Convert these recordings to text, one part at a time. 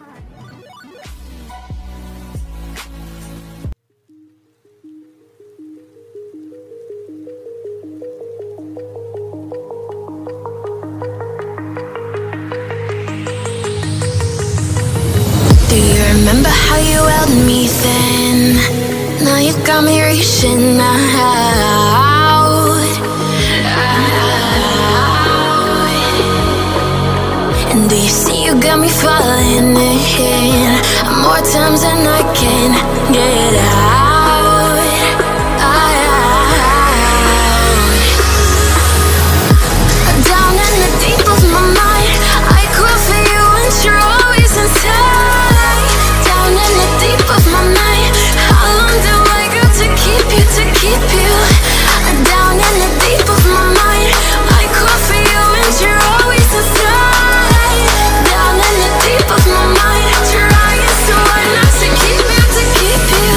Do you remember how you held me then? Now you got me reaching out. And do you see you got me falling in more times than I can get out. Down in the deep of my mind, I cry for you and you're always inside. Down in the deep of my mind, how long do I got to keep you, to keep you? Down in the deep of my mind, I cry for you and you're always inside. Down in the deep of my mind, trying so hard not to keep you, to keep you.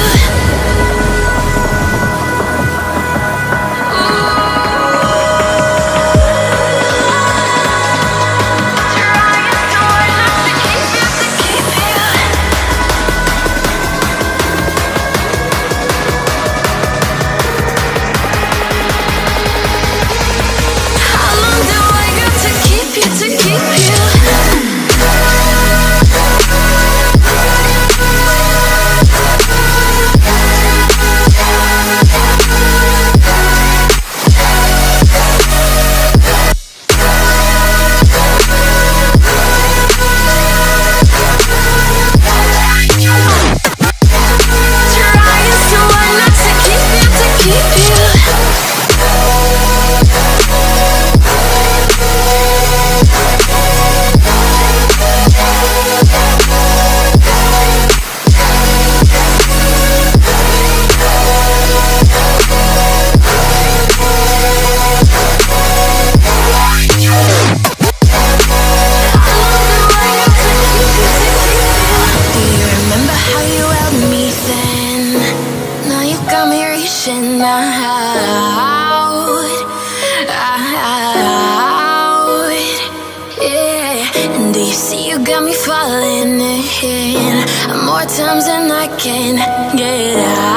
More times than I can get out.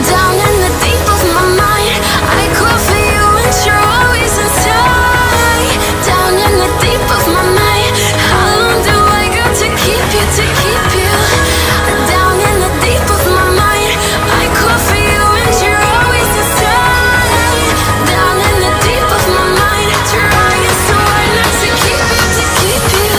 Down in the deep of my mind, I cry for you and you're always inside. Down in the deep of my mind, how long do I got to keep you, to keep you? Down in the deep of my mind, I cry for you and you're always inside. Down in the deep of my mind, trying so hard not to keep you, to keep you.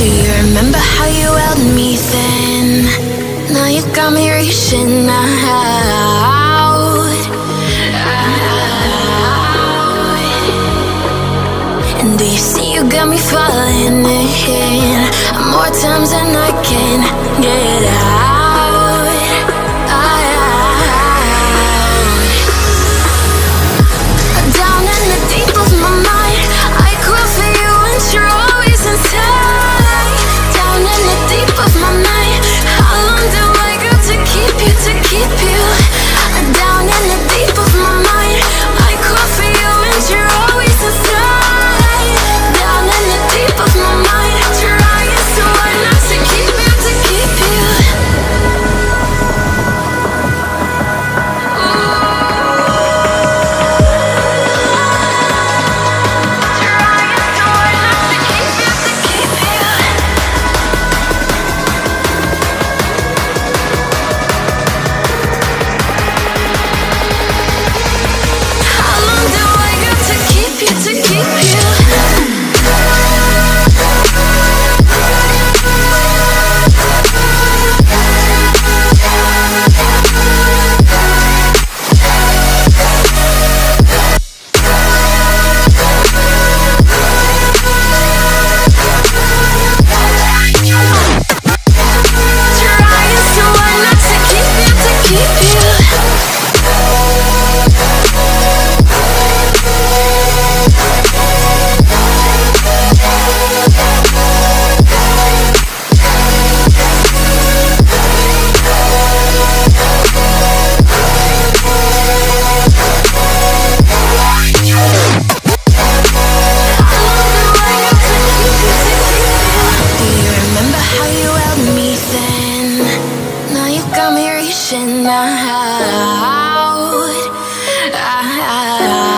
Do you remember how you held me then? Now you got me reaching out. And do you see you got me falling in more times than I can get out? Down in the deep of my mind, I cry for you and you're always inside. Down in the deep of my mind, how long do I got to keep you, to keep you? Down in the deep of my mind, I cry for you and you're always inside. Down in the deep of my mind, trying so hard not to keep you, to keep you. Out.